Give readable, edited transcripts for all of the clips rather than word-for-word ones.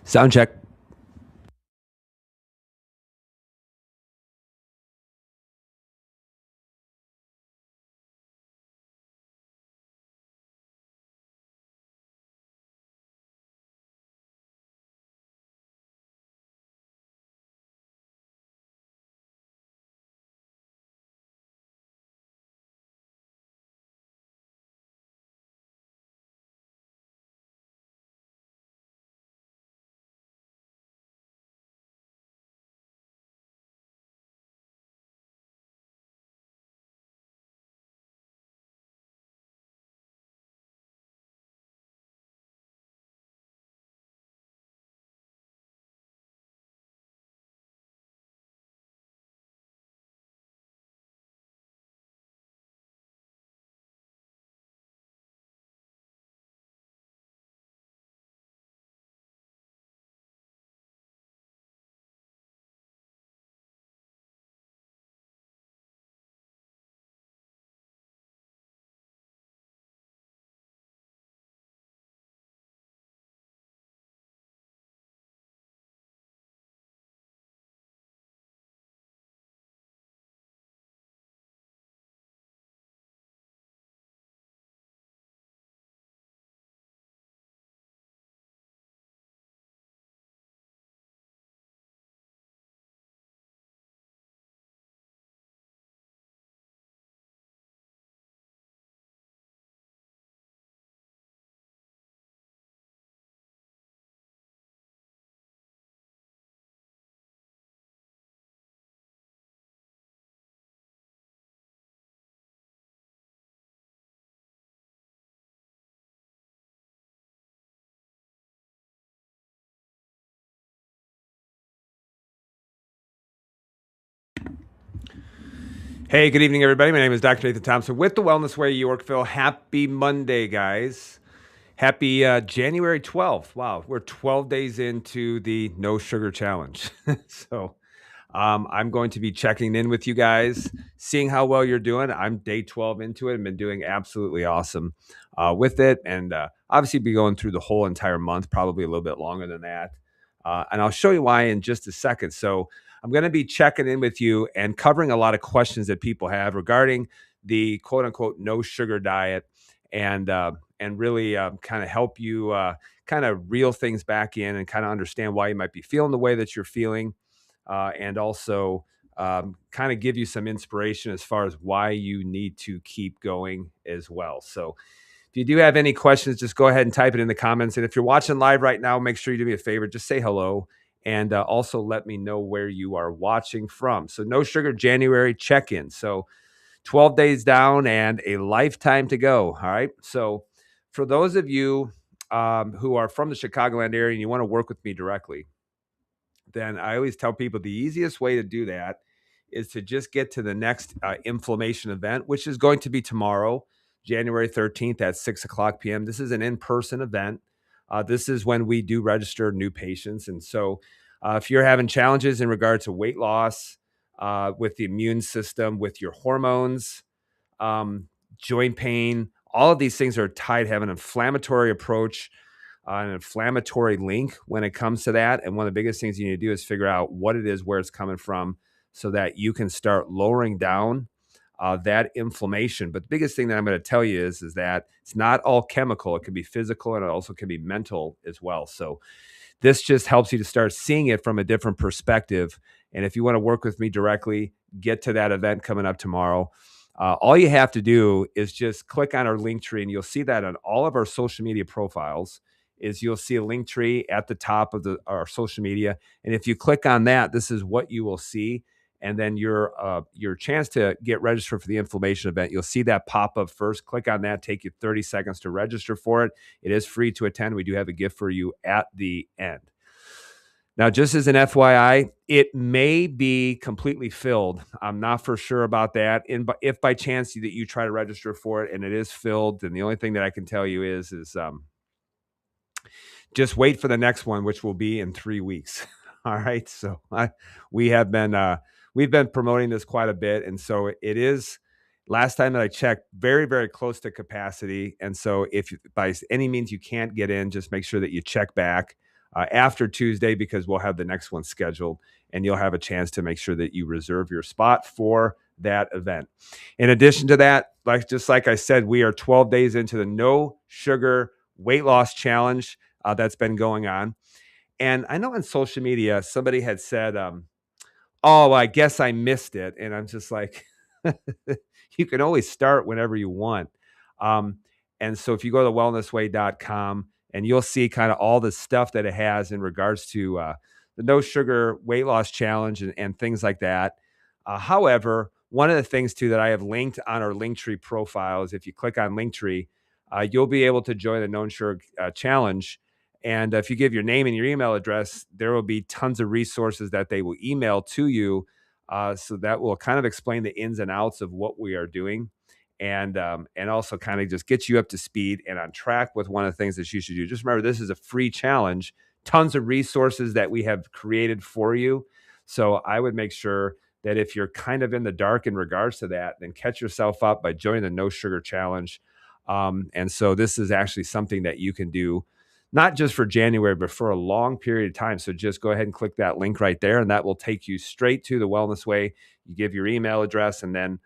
Sound check. Hey, good evening, everybody. My name is Dr. Nathan Thompson with the Wellness Way, Yorkville. Happy Monday, guys. Happy January 12th. Wow, we're 12 days into the No Sugar Challenge. I'm going to be checking in with you guys, seeing how well you're doing. I'm day 12 into it and been doing absolutely awesome with it. And obviously, be going through the whole entire month, probably a little bit longer than that. And I'll show you why in just a second. So, I'm going to be checking in with you and covering a lot of questions that people have regarding the quote unquote no sugar diet and really kind of help you kind of reel things back in and kind of understand why you might be feeling the way that you're feeling and also kind of give you some inspiration as far as why you need to keep going as well. So, if you do have any questions, just go ahead and type it in the comments. And if you're watching live right now, make sure you do me a favor, just say hello and also let me know where you are watching from. So, No Sugar January check in. So, 12 days down and a lifetime to go. All right. So, for those of you who are from the Chicagoland area and you want to work with me directly, then I always tell people the easiest way to do that is to just get to the next inflammation event, which is going to be tomorrow, January 13th at 6 o'clock p.m. This is an in person event. This is when we do register new patients. And so, if you're having challenges in regard to weight loss, with the immune system, with your hormones, joint pain, all of these things are tied, have an inflammatory approach, an inflammatory link when it comes to that. And one of the biggest things you need to do is figure out what it is, where it's coming from, so that you can start lowering down that inflammation. But the biggest thing that I'm going to tell you is that it's not all chemical. It can be physical and it also can be mental as well. So this just helps you to start seeing it from a different perspective. And if you want to work with me directly, get to that event coming up tomorrow. All you have to do is just click on our link tree, and you'll see that on all of our social media profiles. Is you'll see a link tree at the top of our social media, and if you click on that, this is what you will see. And then your chance to get registered for the inflammation event, you'll see that pop up first. Click on that, take you 30 seconds to register for it. It is free to attend. We do have a gift for you at the end. Now, just as an FYI, it may be completely filled. I'm not for sure about that. And if by chance that you try to register for it and it is filled, then the only thing that I can tell you is just wait for the next one, which will be in 3 weeks. All right. So we have been we've been promoting this quite a bit, and so it is. Last time that I checked, very very close to capacity, and so if by any means you can't get in, just make sure that you check back. after Tuesday, because we'll have the next one scheduled, and you'll have a chance to make sure that you reserve your spot for that event. In addition to that, just like I said, we are 12 days into the no sugar weight loss challenge that's been going on. And I know on social media, somebody had said, oh, I guess I missed it. And I'm just like, you can always start whenever you want. Um, and so if you go to wellnessway.com, and you'll see kind of all the stuff that it has in regards to the no sugar weight loss challenge and things like that. However, one of the things too that I have linked on our Linktree profile is if you click on Linktree, you'll be able to join the no sugar challenge. And if you give your name and your email address, there will be tons of resources that they will email to you. So that will kind of explain the ins and outs of what we are doing, and also kind of just get you up to speed and on track with one of the things that you should do. Just remember, this is a free challenge, tons of resources that we have created for you. So I would make sure that if you're kind of in the dark in regards to that, then catch yourself up by joining the No Sugar Challenge. And so this is actually something that you can do not just for January, but for a long period of time. So just go ahead and click that link right there, and that will take you straight to the Wellness Way. You give your email address, and then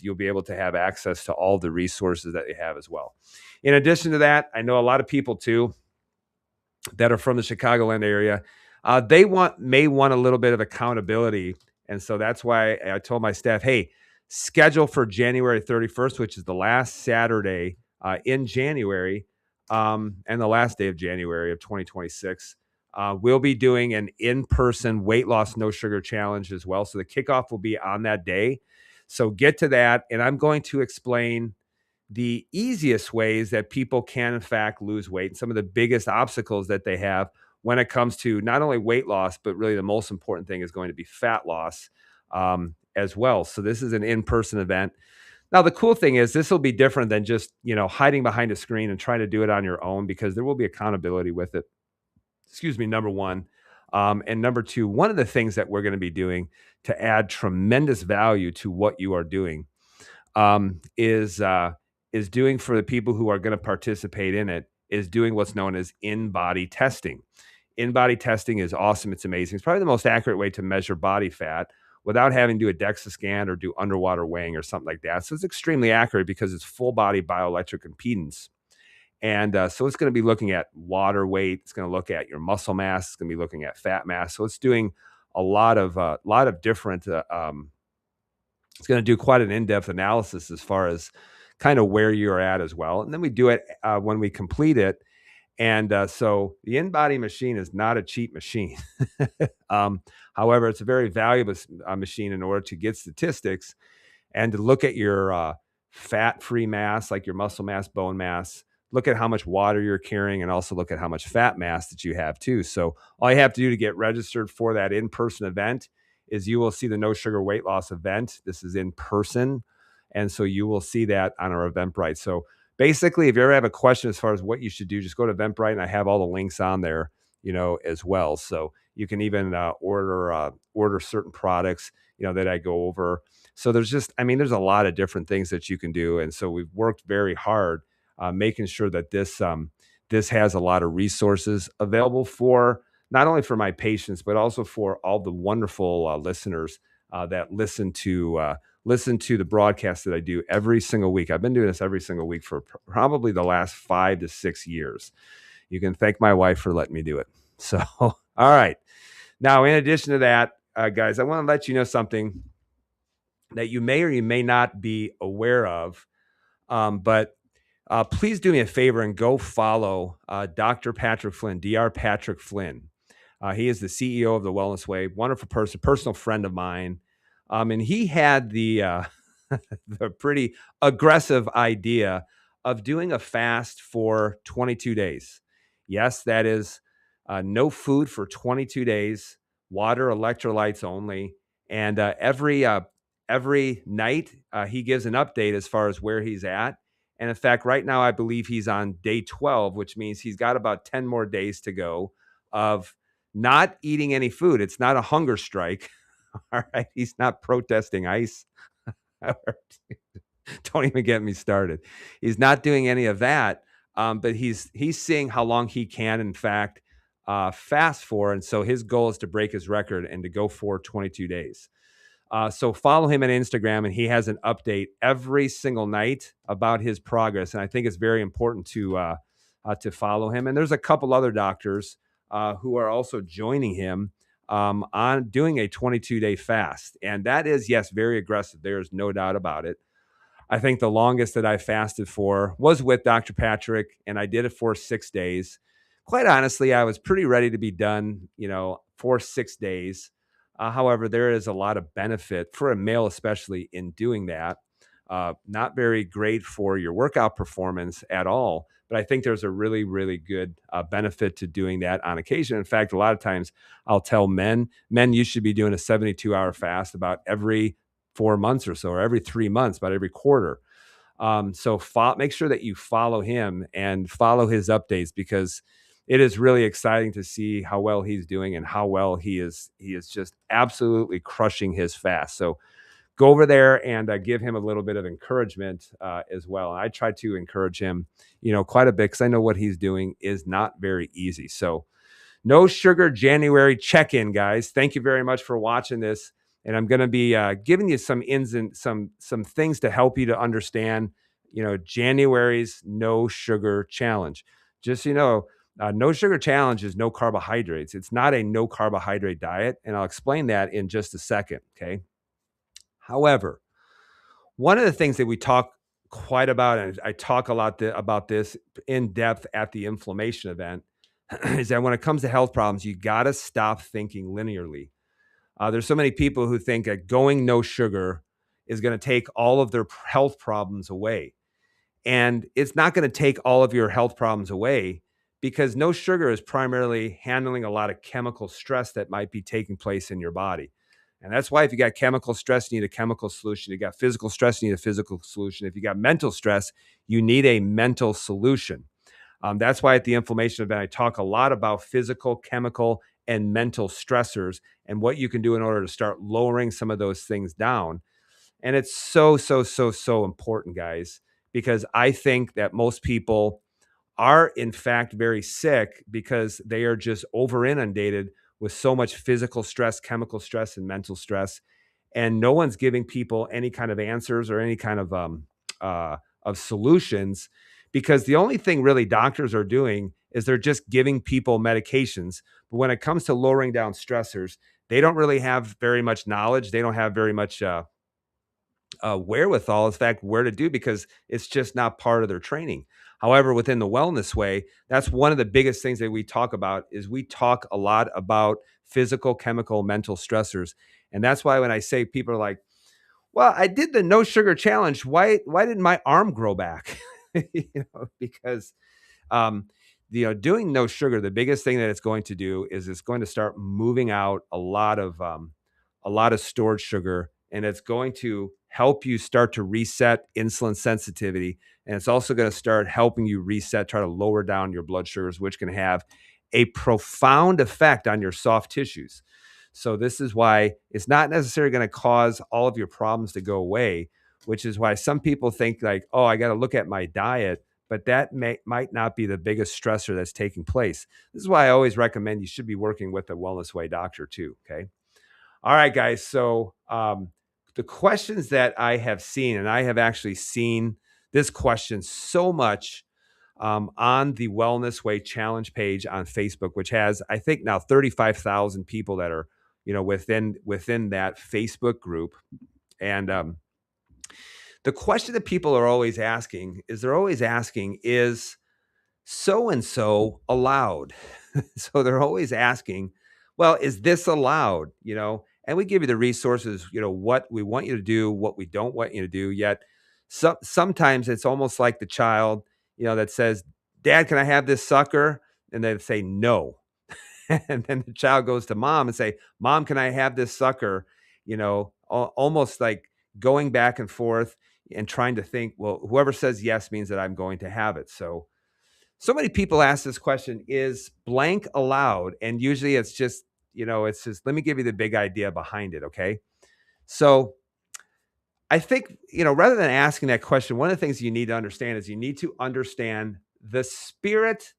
you'll be able to have access to all the resources that they have as well. In addition to that, I know a lot of people too that are from the Chicagoland area. They may want a little bit of accountability, and so that's why I told my staff, hey, schedule for January 31st, which is the last Saturday in January, and the last day of January of 2026. We'll be doing an in-person weight loss no sugar challenge as well. So the kickoff will be on that day. So get to that, and I'm going to explain the easiest ways that people can in fact lose weight and some of the biggest obstacles that they have when it comes to not only weight loss, but really the most important thing is going to be fat loss as well. So this is an in-person event. Now, the cool thing is this will be different than just, hiding behind a screen and trying to do it on your own, because there will be accountability with it. Excuse me, number one. And number two, one of the things that we're going to be doing to add tremendous value to what you are doing is doing, for the people who are going to participate in it, is doing what's known as in-body testing. In-body testing is awesome. It's amazing. It's probably the most accurate way to measure body fat without having to do a DEXA scan or do underwater weighing or something like that. So it's extremely accurate because it's full body bioelectric impedance. And so it's going to be looking at water weight. It's going to look at your muscle mass. It's going to be looking at fat mass. So it's doing a lot of different. It's going to do quite an in-depth analysis as far as kind of where you're at as well. And then we do it when we complete it. And so the in-body machine is not a cheap machine. However, it's a very valuable machine in order to get statistics and to look at your fat-free mass, like your muscle mass, bone mass, look at how much water you're carrying, and also look at how much fat mass that you have too. So all you have to do to get registered for that in-person event is you will see the No Sugar Weight Loss event. This is in person. And so you will see that on our Eventbrite. So basically, if you ever have a question as far as what you should do, just go to Eventbrite, and I have all the links on there, as well. So you can even order certain products, that I go over. So there's there's a lot of different things that you can do. And so we've worked very hard making sure that this has a lot of resources available for not only for my patients, but also for all the wonderful listeners that listen to the broadcast that I do every single week. I've been doing this every single week for probably the last 5 to 6 years. You can thank my wife for letting me do it. So, all right. Now, in addition to that, guys, I want to let you know something that you may or you may not be aware of, but please do me a favor and go follow Dr. Patrick Flynn, Dr. Patrick Flynn. He is the CEO of the Wellness Way, wonderful person, personal friend of mine. And he had the pretty aggressive idea of doing a fast for 22 days. Yes, that is no food for 22 days, water, electrolytes only. And every night he gives an update as far as where he's at. And in fact, right now, I believe he's on day 12, which means he's got about 10 more days to go of not eating any food. It's not a hunger strike. All right. He's not protesting ICE. Don't even get me started. He's not doing any of that. But he's seeing how long he can, in fact, fast for. And so his goal is to break his record and to go for 22 days. So follow him on Instagram, and he has an update every single night about his progress. And I think it's very important to follow him. And there's a couple other doctors who are also joining him on doing a 22-day fast. And that is, yes, very aggressive. There's no doubt about it. I think the longest that I fasted for was with Dr. Patrick, and I did it for 6 days. Quite honestly, I was pretty ready to be done, for 6 days. However, there is a lot of benefit for a male, especially in doing that. Not very great for your workout performance at all, but I think there's a really, really good benefit to doing that on occasion. In fact, a lot of times I'll tell men, you should be doing a 72-hour fast about every 4 months or so, or every 3 months, about every quarter. So make sure that you follow him and follow his updates, because it is really exciting to see how well he's doing and how well he is just absolutely crushing his fast. So go over there and give him a little bit of encouragement as well. And I try to encourage him, quite a bit, because I know what he's doing is not very easy. So no sugar January check-in, guys. Thank you very much for watching this. And I'm going to be giving you some ins and some things to help you to understand, January's no sugar challenge. Just so you know, no sugar challenge is no carbohydrates. It's not a no carbohydrate diet, and I'll explain that in just a second. Okay. However, one of the things that we talk quite about, and I talk a lot about this in depth at the inflammation event, is that when it comes to health problems, you got to stop thinking linearly. There's so many people who think that going no sugar is going to take all of their health problems away. And it's not going to take all of your health problems away, because no sugar is primarily handling a lot of chemical stress that might be taking place in your body. And that's why if you got chemical stress, you need a chemical solution. You got physical stress, you need a physical solution. If you got mental stress, you need a mental solution. That's why at the inflammation event, I talk a lot about physical, chemical, and mental stressors and what you can do in order to start lowering some of those things down. And it's so, so, so, so important, guys, because I think that most people are in fact very sick because they are just over inundated with so much physical stress, chemical stress, and mental stress. And no one's giving people any kind of answers or any kind of solutions, because the only thing really doctors are doing is they're just giving people medications. But when it comes to lowering down stressors, they don't really have very much knowledge. They don't have very much wherewithal, in fact, where to do, because it's just not part of their training. However, within the wellness way, that's one of the biggest things that we talk about. Is we talk a lot about physical, chemical, mental stressors. And that's why when I say, people are like, well, I did the no sugar challenge, why didn't my arm grow back? Because doing no sugar, the biggest thing that it's going to do is it's going to start moving out a lot of stored sugar, and it's going to help you start to reset insulin sensitivity. And it's also going to start helping you reset, try to lower down your blood sugars, which can have a profound effect on your soft tissues. So this is why it's not necessarily going to cause all of your problems to go away, which is why some people think like, oh, I got to look at my diet, but that might not be the biggest stressor that's taking place. This is why I always recommend you should be working with a Wellness Way doctor too. Okay. All right, guys. So the questions that I have seen, and I have actually seen this question so much on the Wellness Way Challenge page on Facebook, which has, I think now 35,000 people that are, within that Facebook group. And the question that people are always asking is so-and-so allowed? So they're always asking, well, is this allowed? And we give you the resources, what we want you to do, what we don't want you to do. Yet sometimes it's almost like the child, that says, Dad, can I have this sucker? And they say no. And then the child goes to mom and say, Mom, can I have this sucker? Almost like going back and forth and trying to think, well, whoever says yes means that I'm going to have it. So many people ask this question, is blank allowed? And usually it's just, let me give you the big idea behind it. Okay. So I think, rather than asking that question, one of the things you need to understand is you need to understand the spirit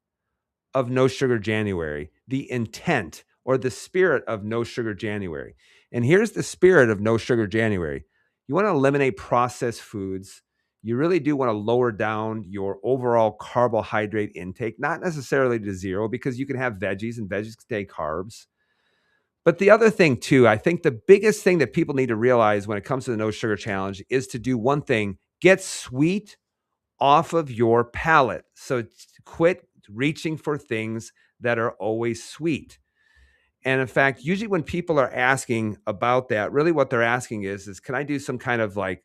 of No Sugar January, the intent or the spirit of No Sugar January. And here's the spirit of No Sugar January. You want to eliminate processed foods. You really do want to lower down your overall carbohydrate intake, not necessarily to zero, because you can have veggies and veggies contain carbs. But the other thing, too, I think the biggest thing that people need to realize when it comes to the No Sugar Challenge is to do one thing: get sweet off of your palate. So quit reaching for things that are always sweet. And in fact, usually when people are asking about that, really what they're asking is can I do some kind of like,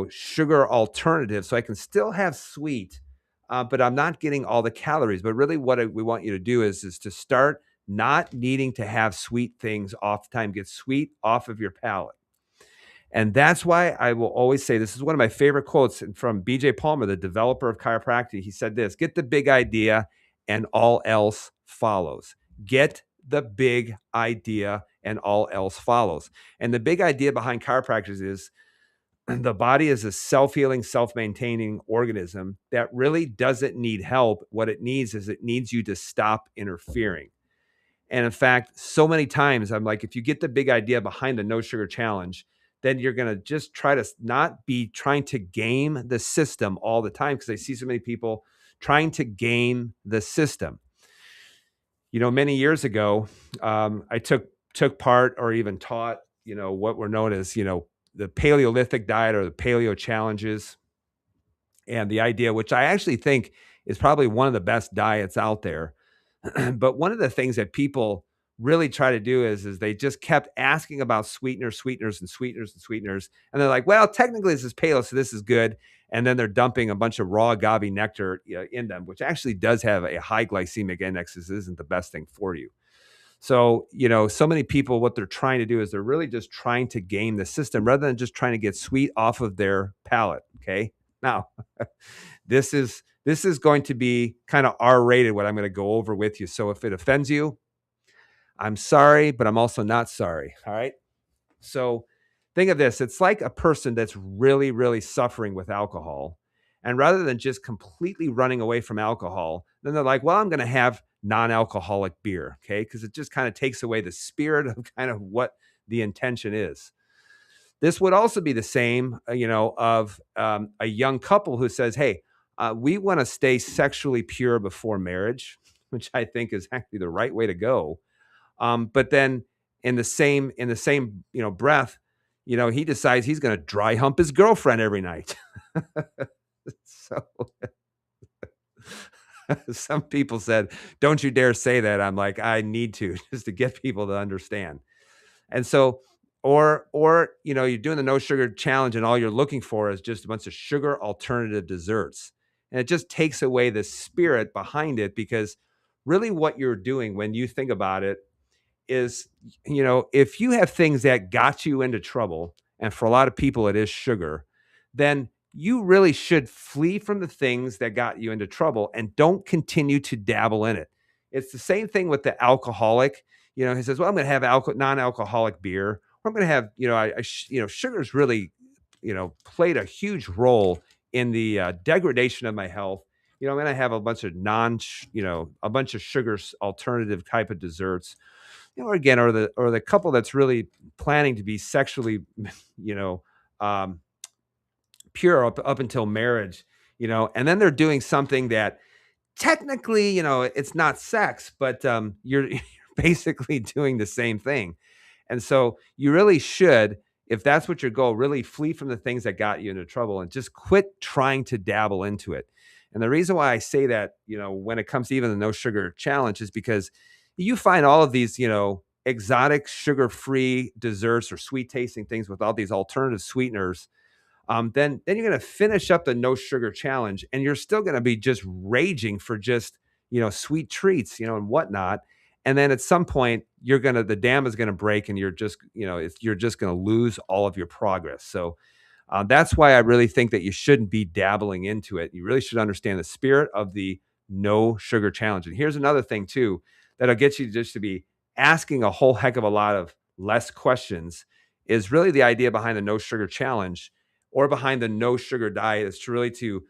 sugar alternative so I can still have sweet, but I'm not getting all the calories. But really, we want you to do is to start not needing to have sweet things off the time. Get sweet off of your palate. And that's why I will always say this is one of my favorite quotes from BJ Palmer, the developer of chiropractic. He said this: get the big idea and all else follows. Get the big idea and all else follows. And the big idea behind chiropractors is the body is a self-healing, self-maintaining organism that really doesn't need help. What it needs is it needs you to stop interfering. And in fact, so many times I'm like, if you get the big idea behind the No Sugar Challenge, then you're going to just try to not be trying to game the system all the time, because I see so many people trying to game the system. Many years ago, I took part or even taught, what were known as, the Paleolithic diet or the Paleo challenges. And the idea, which I actually think is probably one of the best diets out there. But one of the things that people really try to do is they just kept asking about sweeteners, sweeteners, and sweeteners and sweeteners. And they're like, well, technically this is paleo, so this is good. And then they're dumping a bunch of raw agave nectar in them, which actually does have a high glycemic index. This isn't the best thing for you. So, so many people, what they're trying to do is they're really just trying to game the system rather than just trying to get sweet off of their palate. Okay. Now, this is going to be kind of R-rated, what I'm going to go over with you. So if it offends you, I'm sorry, but I'm also not sorry. All right. So think of this. It's like a person that's really, really suffering with alcohol. And rather than just completely running away from alcohol, then they're like, well, I'm going to have non-alcoholic beer. Okay. Because it just kind of takes away the spirit of kind of what the intention is. This would also be the same, of a young couple who says, hey, we want to stay sexually pure before marriage, which I think is actually the right way to go. But then in the same breath, he decides he's going to dry hump his girlfriend every night. So some people said, don't you dare say that. I'm like, I need to, just to get people to understand. And so, or you're doing the No Sugar Challenge and all you're looking for is just a bunch of sugar alternative desserts. And it just takes away the spirit behind it, because really what you're doing when you think about it is, if you have things that got you into trouble, and for a lot of people it is sugar, then you really should flee from the things that got you into trouble and don't continue to dabble in it. It's the same thing with the alcoholic. He says, well, I'm going to have non-alcoholic beer, or I'm going to have, sugar's really, played a huge role in the degradation of my health. I'm going to have a bunch of a bunch of sugar alternative type of desserts, again, or the couple that's really planning to be sexually, you know, um, pure up until marriage, and then they're doing something that technically, it's not sex, but you're basically doing the same thing. And so you really should, if that's what your goal, really flee from the things that got you into trouble and just quit trying to dabble into it. And the reason why I say that, when it comes to even the No Sugar Challenge, is because you find all of these, exotic sugar-free desserts or sweet tasting things with all these alternative sweeteners. Then you're going to finish up the No Sugar Challenge, and you're still going to be just raging for just, sweet treats, and whatnot. And then at some point, the dam is going to break, and you're just, you're just going to lose all of your progress. So that's why I really think that you shouldn't be dabbling into it. You really should understand the spirit of the No Sugar Challenge. And here's another thing too, that'll get you just to be asking a whole heck of a lot of less questions, is really the idea behind the No Sugar Challenge or behind the no sugar diet, is to really to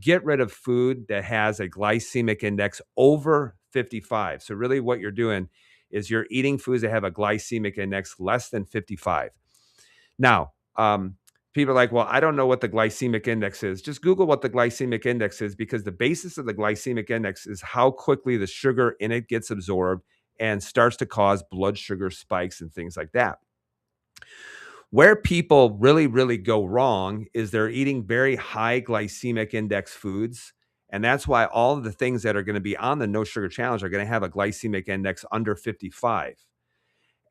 Get rid of food that has a glycemic index over 55. So, really, what you're doing is you're eating foods that have a glycemic index less than 55. Now, people are like, well, I don't know what the glycemic index is. Just Google what the glycemic index is because the basis of the glycemic index is how quickly the sugar in it gets absorbed and starts to cause blood sugar spikes and things like that. Where people really, really go wrong is they're eating very high glycemic index foods. And that's why all of the things that are going to be on the no sugar challenge are going to have a glycemic index under 55.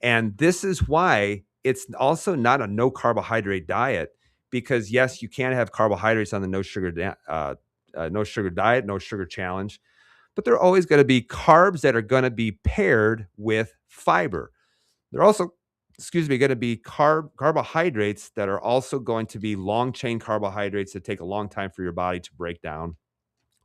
And this is why it's also not a no carbohydrate diet because yes, you can have carbohydrates on the no sugar diet, no sugar challenge, but there are always going to be carbs that are going to be paired with fiber. They're also, excuse me, going to be carbohydrates that are also going to be long chain carbohydrates that take a long time for your body to break down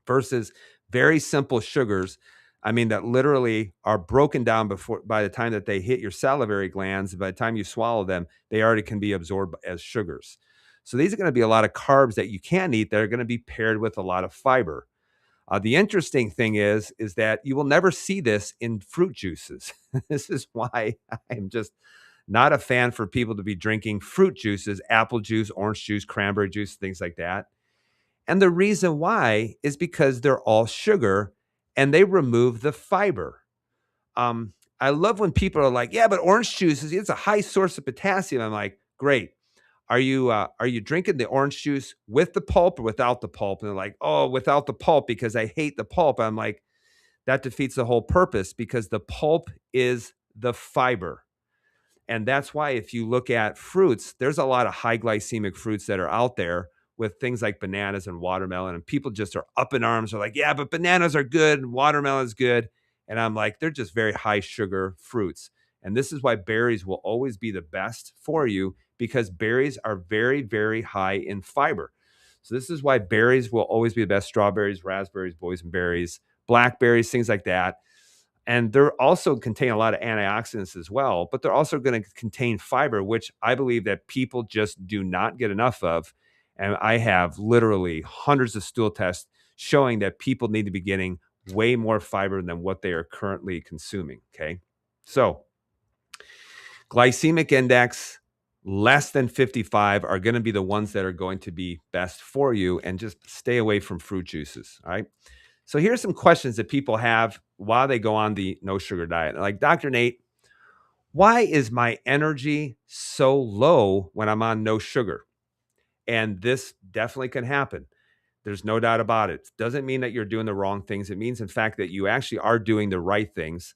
versus very simple sugars. I mean, that literally are broken down before by the time that they hit your salivary glands. By the time you swallow them, they already can be absorbed as sugars. So these are going to be a lot of carbs that you can eat that are going to be paired with a lot of fiber. The interesting thing is that you will never see this in fruit juices. This is why I'm just not a fan for people to be drinking fruit juices, apple juice, orange juice, cranberry juice, things like that. And the reason why is because they're all sugar and they remove the fiber. I love when people are like, "Yeah, but orange juice it's a high source of potassium." I'm like, "Great. Are you drinking the orange juice with the pulp or without the pulp?" And they're like, "Oh, without the pulp because I hate the pulp." I'm like, "That defeats the whole purpose because the pulp is the fiber." And that's why if you look at fruits, there's a lot of high glycemic fruits that are out there with things like bananas and watermelon. And people just are up in arms. Are like, yeah, but bananas are good and watermelon is good. And I'm like, they're just very high sugar fruits. And this is why berries will always be the best for you because berries are very, very high in fiber. So this is why berries will always be the best. Strawberries, raspberries, boysenberries, blackberries, things like that, and they're also contain a lot of antioxidants as well, but they're also going to contain fiber, which I believe that people just do not get enough of. And I have literally hundreds of stool tests showing that people need to be getting way more fiber than what they are currently consuming. Okay. So glycemic index less than 55 are going to be the ones that are going to be best for you, and just stay away from fruit juices. All right. So here's some questions that people have while they go on the no sugar diet. Like, Dr. Nate, why is my energy so low when I'm on no sugar? And this definitely can happen. There's no doubt about it. Doesn't mean that you're doing the wrong things. It means, in fact, that you actually are doing the right things.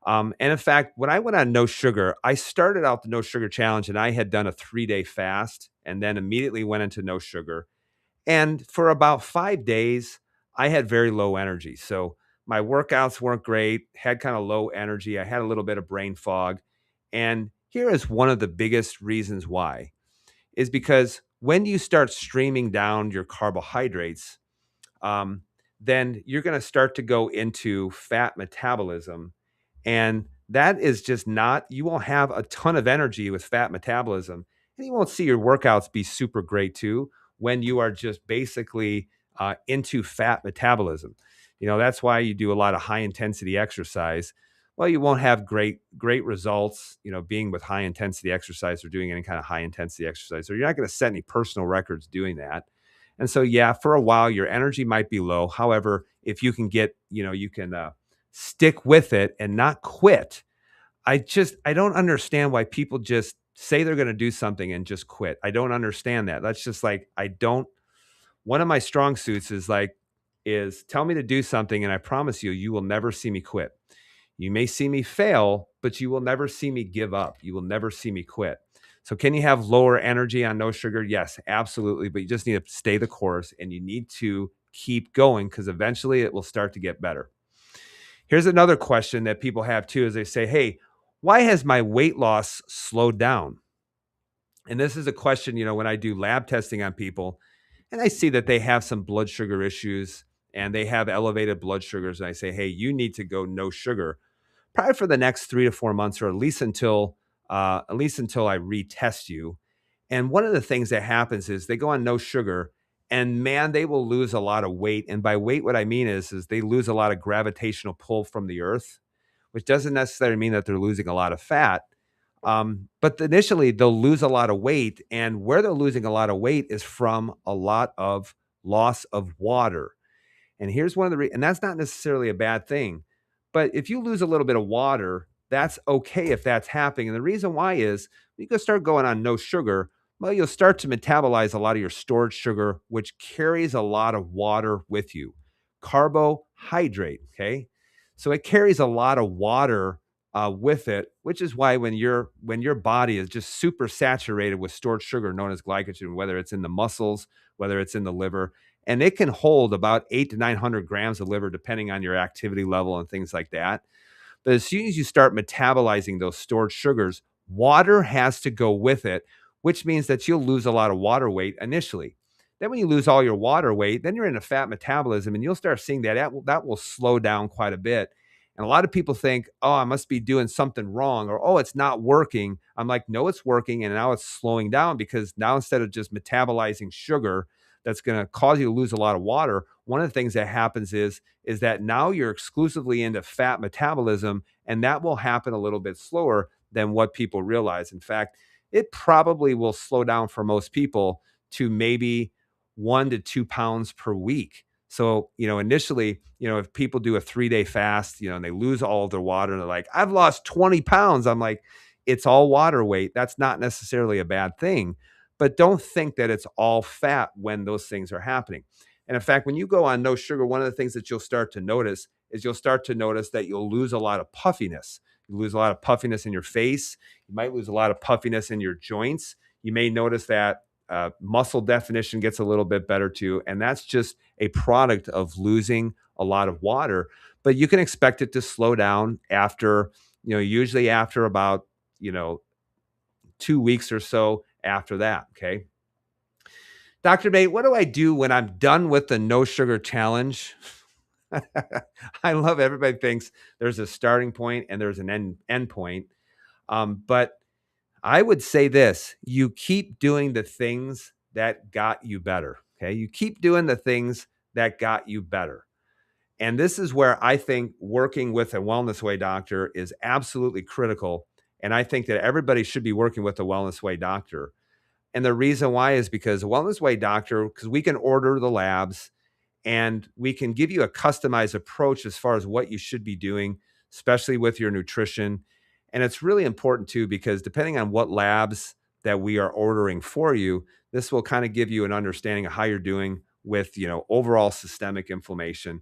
And in fact, when I went on no sugar, I started out the no sugar challenge and I had done a 3-day fast and then immediately went into no sugar. And for about 5 days, I had very low energy. So my workouts weren't great, had kind of low energy. I had a little bit of brain fog. And here is one of the biggest reasons why is because when you start streaming down your carbohydrates, um, then you're going to start to go into fat metabolism. And that is just not, you won't have a ton of energy with fat metabolism. And you won't see your workouts be super great too when you are just basically into fat metabolism. That's why you do a lot of high intensity exercise. Well, you won't have great results, being with high intensity exercise or doing any kind of high intensity exercise. So you're not going to set any personal records doing that. And so, yeah, for a while, your energy might be low. However, if you can you can stick with it and not quit. I don't understand why people just say they're going to do something and just quit. I don't understand that. That's just like, one of my strong suits is tell me to do something. And I promise you, you will never see me quit. You may see me fail, but you will never see me give up. You will never see me quit. So can you have lower energy on no sugar? Yes, absolutely. But you just need to stay the course and you need to keep going because eventually it will start to get better. Here's another question that people have too, is they say, hey, why has my weight loss slowed down? And this is a question, when I do lab testing on people and I see that they have some blood sugar issues and they have elevated blood sugars. And I say, hey, you need to go no sugar probably for the next 3 to 4 months, or at least until I retest you. And one of the things that happens is they go on no sugar and man, they will lose a lot of weight. And by weight, what I mean is they lose a lot of gravitational pull from the earth, which doesn't necessarily mean that they're losing a lot of fat. But initially, they'll lose a lot of weight. And where they're losing a lot of weight is from a lot of loss of water. And here's one of and that's not necessarily a bad thing. But if you lose a little bit of water, that's okay if that's happening. And the reason why is you can start going on no sugar. Well, you'll start to metabolize a lot of your stored sugar, which carries a lot of water with you. Carbohydrate, okay? So it carries a lot of water with it, which is why when your body is just super saturated with stored sugar known as glycogen, whether it's in the muscles, whether it's in the liver, and it can hold about 8 to 900 grams of liver, depending on your activity level and things like that. But as soon as you start metabolizing those stored sugars, water has to go with it, which means that you'll lose a lot of water weight initially. Then, when you lose all your water weight, then you're in a fat metabolism, and you'll start seeing that will slow down quite a bit. And a lot of people think, oh, I must be doing something wrong, or oh, it's not working. I'm like, no, it's working, and now it's slowing down because now instead of just metabolizing sugar, that's going to cause you to lose a lot of water. One of the things that happens is that now you're exclusively into fat metabolism, and that will happen a little bit slower than what people realize. In fact, it probably will slow down for most people to maybe 1 to 2 pounds per week. So, initially, if people do a 3-day fast, and they lose all of their water and they're like, I've lost 20 pounds. I'm like, it's all water weight. That's not necessarily a bad thing, but don't think that it's all fat when those things are happening. And in fact, when you go on no sugar, one of the things that you'll start to notice is you'll start to notice that you'll lose a lot of puffiness. You lose a lot of puffiness in your face. You might lose a lot of puffiness in your joints. You may notice that muscle definition gets a little bit better too. And that's just a product of losing a lot of water. But you can expect it to slow down after, usually after about, 2 weeks or so after that. Okay. Dr. Nate, what do I do when I'm done with the no sugar challenge? I love everybody thinks there's a starting point and there's an end point. But I would say this, you keep doing the things that got you better. Okay. You keep doing the things that got you better. And this is where I think working with a Wellness Way doctor is absolutely critical. And I think that everybody should be working with a Wellness Way doctor. And the reason why is because a Wellness Way doctor, because we can order the labs and we can give you a customized approach as far as what you should be doing, especially with your nutrition. And it's really important too, because depending on what labs that we are ordering for you, this will kind of give you an understanding of how you're doing with, overall systemic inflammation.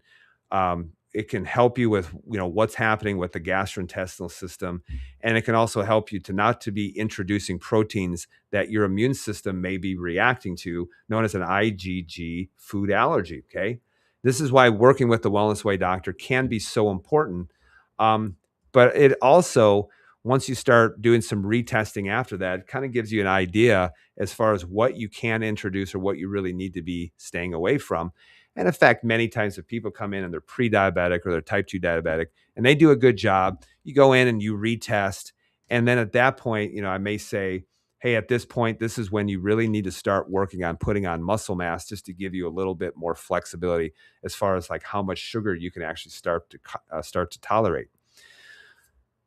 It can help you with, what's happening with the gastrointestinal system. And it can also help you to not to be introducing proteins that your immune system may be reacting to, known as an IgG food allergy. Okay. This is why working with the Wellness Way doctor can be so important. But it also, once you start doing some retesting after that, it kind of gives you an idea as far as what you can introduce or what you really need to be staying away from. And in fact, many times if people come in and they're pre-diabetic or they're type 2 diabetic and they do a good job, you go in and you retest. And then at that point, I may say, hey, at this point, this is when you really need to start working on putting on muscle mass just to give you a little bit more flexibility as far as like how much sugar you can actually start to tolerate.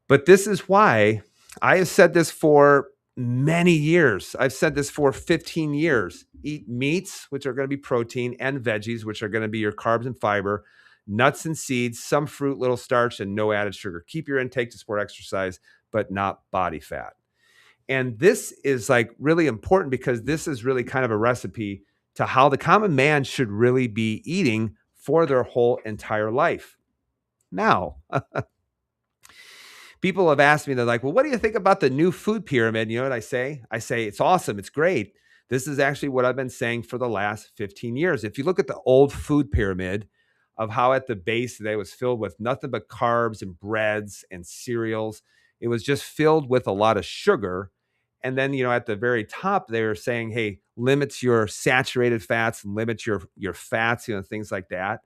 But this is why I have said this for many years. I've said this for 15 years. Eat meats, which are going to be protein, and veggies, which are going to be your carbs and fiber, nuts and seeds, some fruit, little starch, and no added sugar. Keep your intake to support exercise, but not body fat. And this is like really important because this is really kind of a recipe to how the common man should really be eating for their whole entire life. Now, people have asked me, they're like, well, what do you think about the new food pyramid? You know what I say? I say, it's awesome. It's great. This is actually what I've been saying for the last 15 years. If you look at the old food pyramid of how at the base they was filled with nothing but carbs and breads and cereals, it was just filled with a lot of sugar. And then, at the very top, they were saying, hey, limit your saturated fats, limit your fats, things like that.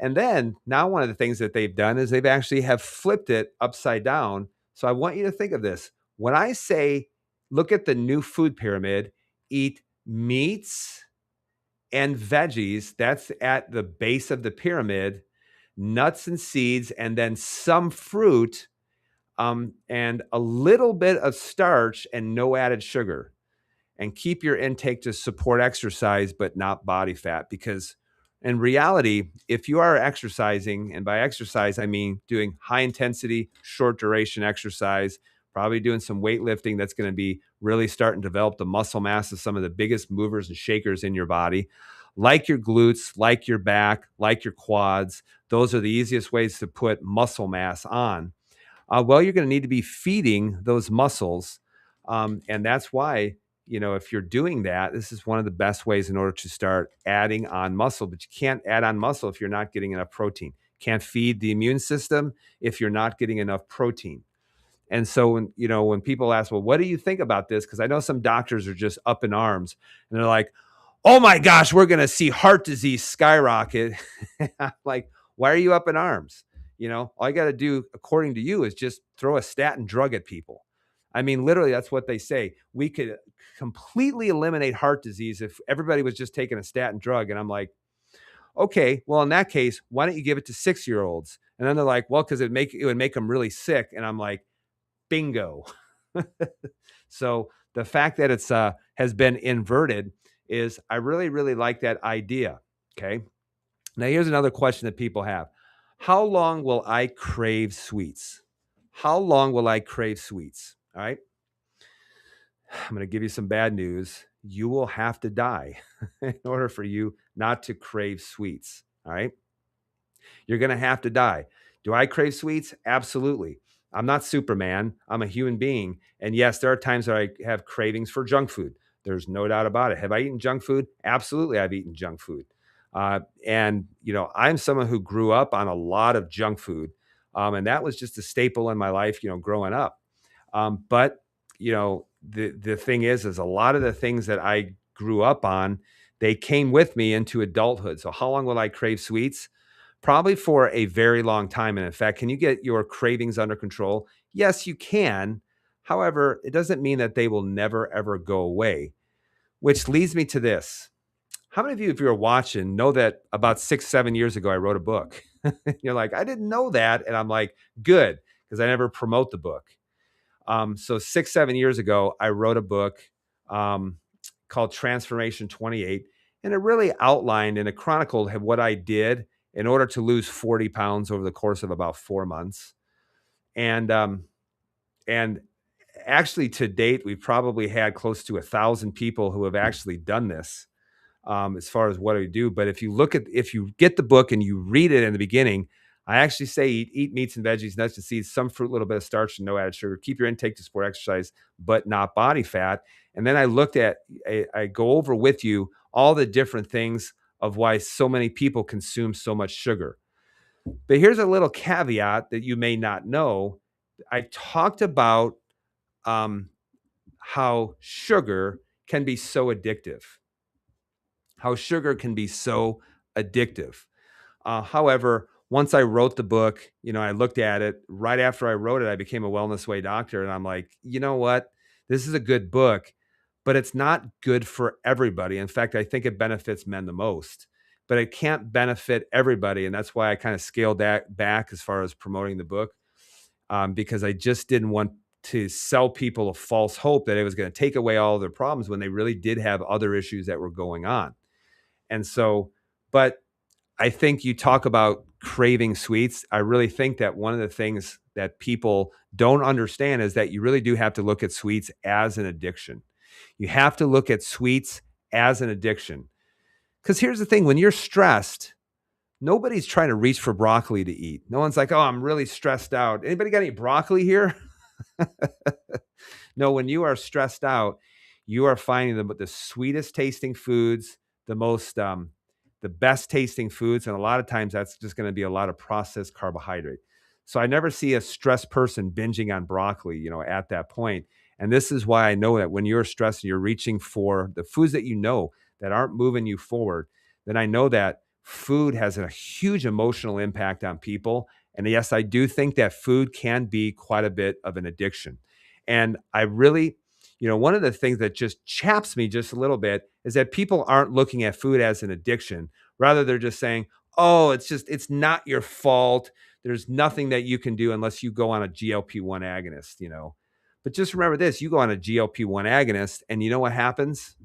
And then now one of the things that they've done is they've actually have flipped it upside down. So I want you to think of this. When I say, look at the new food pyramid, eat meats and veggies, that's at the base of the pyramid, nuts and seeds, and then some fruit, and a little bit of starch and no added sugar. And keep your intake to support exercise, but not body fat. Because in reality, if you are exercising, and by exercise, I mean doing high intensity, short duration exercise, probably doing some weightlifting that's going to be really starting to develop the muscle mass of some of the biggest movers and shakers in your body, like your glutes, like your back, like your quads. Those are the easiest ways to put muscle mass on. Well, you're going to need to be feeding those muscles. And that's why, if you're doing that, this is one of the best ways in order to start adding on muscle. But you can't add on muscle if you're not getting enough protein. Can't feed the immune system if you're not getting enough protein. And so when people ask, well, what do you think about this? Because I know some doctors are just up in arms and they're like, oh my gosh, we're going to see heart disease skyrocket. I'm like, why are you up in arms? All you got to do, according to you, is just throw a statin drug at people. I mean, literally, that's what they say. We could completely eliminate heart disease if everybody was just taking a statin drug. And I'm like, okay, well, in that case, why don't you give it to 6-year-olds? And then they're like, well, because it would make them really sick. And I'm like, bingo. So the fact that it's has been inverted is, I really, really like that idea. Okay. Now here's another question that people have. How long will I crave sweets? How long will I crave sweets? All right. I'm going to give you some bad news. You will have to die in order for you not to crave sweets. All right. You're going to have to die. Do I crave sweets? Absolutely. I'm not Superman. I'm a human being. And yes, there are times that I have cravings for junk food. There's no doubt about it. Have I eaten junk food? Absolutely, I've eaten junk food. I'm someone who grew up on a lot of junk food. And that was just a staple in my life, growing up. But, the thing is a lot of the things that I grew up on, they came with me into adulthood. So how long will I crave sweets? Probably for a very long time. And in fact, can you get your cravings under control? Yes, you can. However, it doesn't mean that they will never, ever go away, which leads me to this. How many of you, if you're watching, know that about 6, 7 years ago, I wrote a book? You're like, I didn't know that. And I'm like, good, because I never promote the book. So 6, 7 years ago, I wrote a book called Transformation 28. And it really outlined and it chronicled what I did in order to lose 40 pounds over the course of about 4 months. And actually, to date, we've probably had close to 1,000 people who have actually done this, as far as what I do. But if you get the book and you read it in the beginning, I actually say eat meats and veggies, nuts and seeds, some fruit, a little bit of starch, and no added sugar. Keep your intake to support exercise, but not body fat. And then I go over with you all the different things of why so many people consume so much sugar. But here's a little caveat that you may not know. I talked about how sugar can be so addictive. How sugar can be so addictive. However, once I wrote the book, I looked at it. Right after I wrote it, I became a Wellness Way doctor. And I'm like, you know what? This is a good book, but it's not good for everybody. In fact, I think it benefits men the most, but it can't benefit everybody. And that's why I kind of scaled that back as far as promoting the book, because I just didn't want to sell people a false hope that it was going to take away all of their problems when they really did have other issues that were going on. And so, but I think you talk about craving sweets. I really think that one of the things that people don't understand is that you really do have to look at sweets as an addiction. You have to look at sweets as an addiction. Because here's the thing, when you're stressed, nobody's trying to reach for broccoli to eat. No one's like, oh, I'm really stressed out. Anybody got any broccoli here? No, when you are stressed out, you are finding the sweetest tasting foods, the best tasting foods. And a lot of times that's just going to be a lot of processed carbohydrate. So I never see a stressed person binging on broccoli, at that point. And this is why I know that when you're stressed and you're reaching for the foods that aren't moving you forward, then I know that food has a huge emotional impact on people. And yes, I do think that food can be quite a bit of an addiction. And I really, one of the things that just chaps me just a little bit is that people aren't looking at food as an addiction. Rather, they're just saying, oh, it's not your fault. There's nothing that you can do unless you go on a GLP-1 agonist. But just remember this, you go on a GLP-1 agonist, and you know what happens?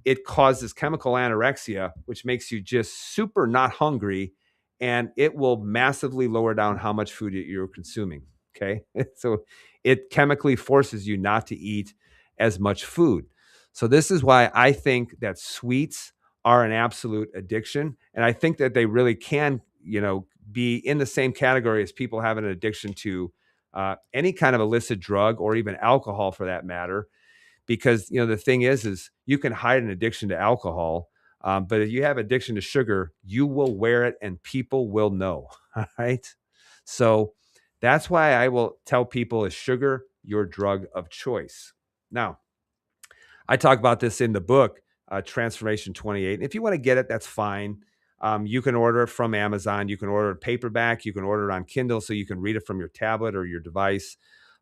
It causes chemical anorexia, which makes you just super not hungry, and it will massively lower down how much food you're consuming. Okay. So it chemically forces you not to eat as much food. So this is why I think that sweets are an absolute addiction. And I think that they really can, be in the same category as people having an addiction to any kind of illicit drug or even alcohol for that matter, because the thing is you can hide an addiction to alcohol, but if you have addiction to sugar, you will wear it and people will know. All right. So that's why I will tell people, is sugar your drug of choice? Now, I talk about this in the book, Transformation 28. And if you want to get it, that's fine. You can order it from Amazon. You can order it paperback. You can order it on Kindle so you can read it from your tablet or your device.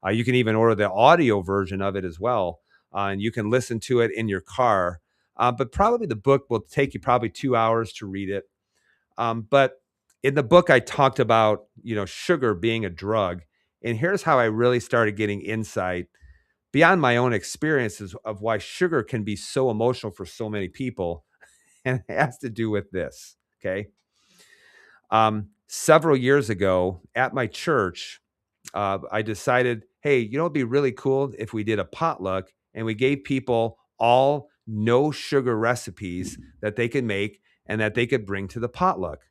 You can even order the audio version of it as well. And you can listen to it in your car. But probably the book will take you probably 2 hours to read it. But in the book, I talked about, sugar being a drug. And here's how I really started getting insight beyond my own experiences of why sugar can be so emotional for so many people. And it has to do with this. Okay. Several years ago at my church, I decided, hey, it'd be really cool if we did a potluck and we gave people all no sugar recipes that they could make and that they could bring to the potluck.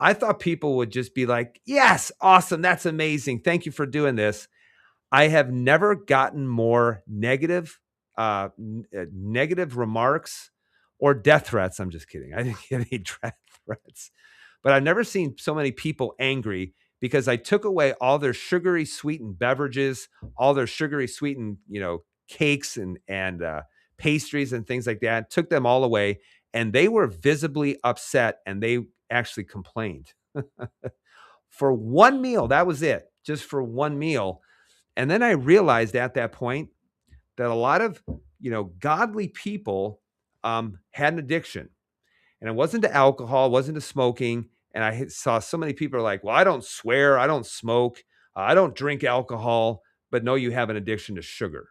I thought people would just be like, yes, awesome. That's amazing. Thank you for doing this. I have never gotten more negative remarks or death threats. I'm just kidding. I didn't get any death threats, but I've never seen so many people angry because I took away all their sugary sweetened beverages, all their sugary sweetened, cakes and pastries and things like that. Took them all away, and they were visibly upset, and they actually complained for one meal. That was it, just for one meal. And then I realized at that point that a lot of, godly people had an addiction. And it wasn't to alcohol, it wasn't to smoking. And I saw so many people are like, well, I don't swear, I don't smoke, I don't drink alcohol, but no, you have an addiction to sugar.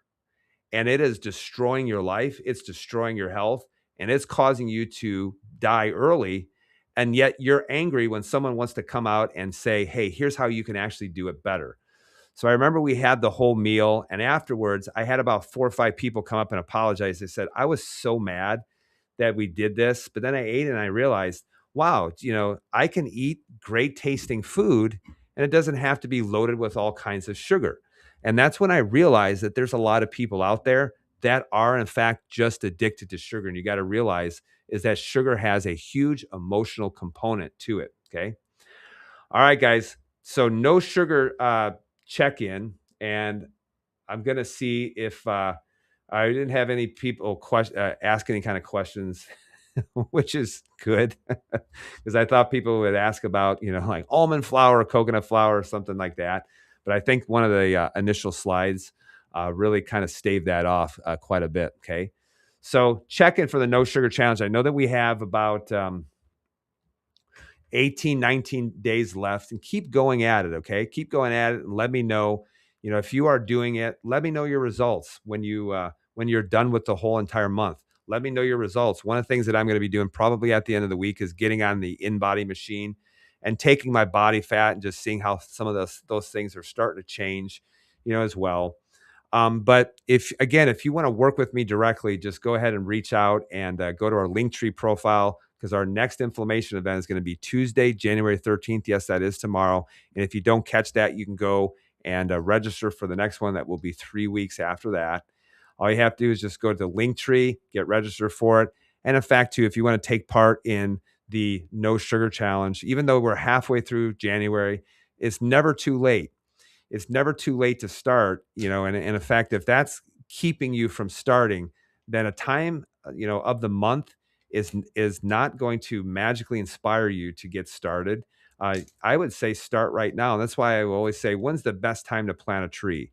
And it is destroying your life, it's destroying your health, and it's causing you to die early. And yet you're angry when someone wants to come out and say, hey, here's how you can actually do it better. So I remember we had the whole meal, and afterwards, I had about 4 or 5 people come up and apologize. They said, I was so mad that we did this, but then I ate and I realized, wow, I can eat great tasting food and it doesn't have to be loaded with all kinds of sugar. And that's when I realized that there's a lot of people out there that are in fact just addicted to sugar. And you got to realize is that sugar has a huge emotional component to it. Okay. All right, guys. So no sugar check in, and I'm gonna see if I didn't have any people ask any kind of questions, which is good because I thought people would ask about like almond flour, or coconut flour, or something like that. But I think one of the initial slides really kind of staved that off quite a bit. Okay, so check in for the no sugar challenge. I know that we have about 18, 19 days left, and keep going at it. Okay. Keep going at it and let me know, if you are doing it, let me know your results when you're done with the whole entire month. Let me know your results. One of the things that I'm going to be doing probably at the end of the week is getting on the in-body machine and taking my body fat and just seeing how some of those things are starting to change, as well. But if you want to work with me directly, just go ahead and reach out and go to our Linktree profile, because our next inflammation event is going to be Tuesday, January 13th. Yes, that is tomorrow. And if you don't catch that, you can go and register for the next one that will be 3 weeks after that. All you have to do is just go to the Linktree, get registered for it. And in fact, too, if you want to take part in the No Sugar Challenge, even though we're halfway through January, it's never too late. It's never too late to start, and in fact, if that's keeping you from starting, then a time, of the month is not going to magically inspire you to get started. I would say start right now. And that's why I always say, when's the best time to plant a tree?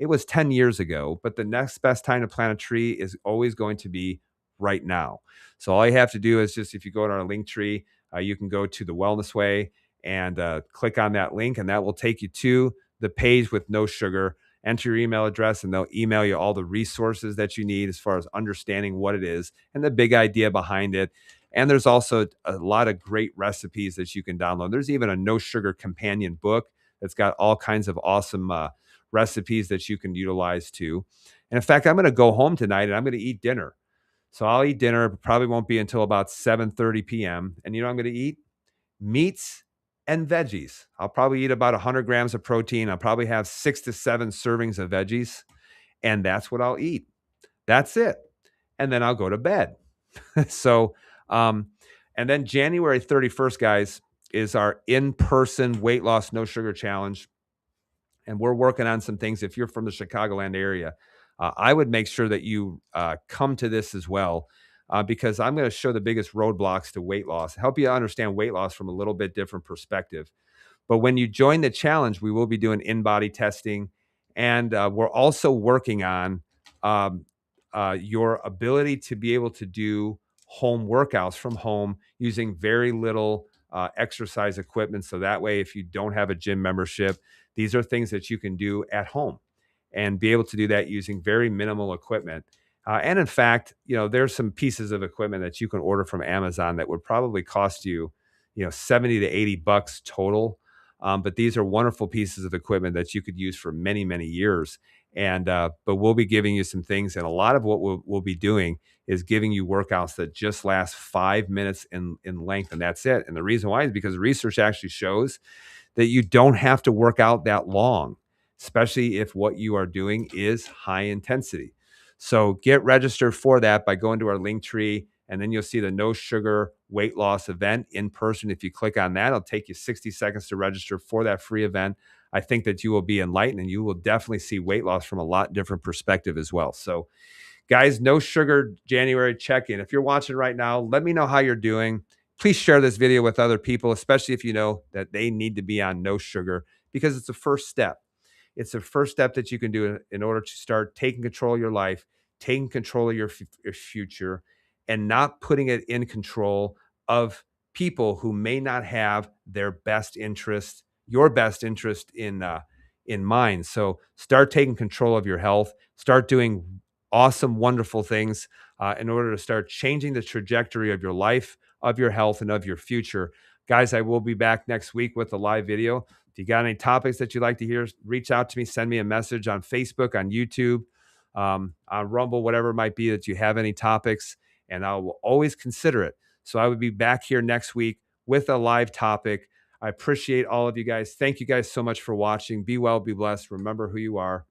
It was 10 years ago, but the next best time to plant a tree is always going to be right now. So all you have to do is just if you go to our link tree, you can go to the Wellness Way and click on that link, and that will take you to the page with No Sugar. Enter your email address, and they'll email you all the resources that you need as far as understanding what it is and the big idea behind it. And there's also a lot of great recipes that you can download. There's even a no sugar companion book that's got all kinds of awesome recipes that you can utilize too. And in fact, I'm going to go home tonight and I'm going to eat dinner. So I'll eat dinner. Probably won't be until about 7:30 p.m. And you know what I'm going to eat? Meats and veggies. I'll probably eat about 100 grams of protein. I'll probably have 6 to 7 servings of veggies, and that's what I'll eat. That's it. And then I'll go to bed. So, um, and then January 31st, guys, is our in-person weight loss no sugar challenge. And we're working on some things. If you're from the Chicagoland area, I would make sure that you come to this as well, because I'm going to show the biggest roadblocks to weight loss, help you understand weight loss from a little bit different perspective. But when you join the challenge, we will be doing in-body testing, and we're also working on um, your ability to be able to do home workouts from home using very little exercise equipment. So that way, if you don't have a gym membership, these are things that you can do at home and be able to do that using very minimal equipment. And in fact, there's some pieces of equipment that you can order from Amazon that would probably cost you, 70 to 80 bucks total. But these are wonderful pieces of equipment that you could use for many, many years. And but we'll be giving you some things, and a lot of what we'll be doing is giving you workouts that just last 5 minutes in length, and that's it. And the reason why is because research actually shows that you don't have to work out that long, especially if what you are doing is high intensity. So get registered for that by going to our link tree, and then you'll see the no sugar weight loss event in person. If you click on that, it'll take you 60 seconds to register for that free event. I think that you will be enlightened and you will definitely see weight loss from a lot different perspective as well. So guys, no sugar January check-in. If you're watching right now, let me know how you're doing. Please share this video with other people, especially if you know that they need to be on no sugar, because it's the first step. It's the first step that you can do in order to start taking control of your life, taking control of your future, and not putting it in control of people who may not have their best interest, your best interest in mind. So start taking control of your health. Start doing awesome, wonderful things in order to start changing the trajectory of your life, of your health, and of your future. Guys, I will be back next week with a live video. If you got any topics that you'd like to hear, reach out to me, send me a message on Facebook, on YouTube, on Rumble, whatever it might be that you have any topics, and I will always consider it. So I would be back here next week with a live topic. I appreciate all of you guys. Thank you guys so much for watching. Be well, be blessed. Remember who you are.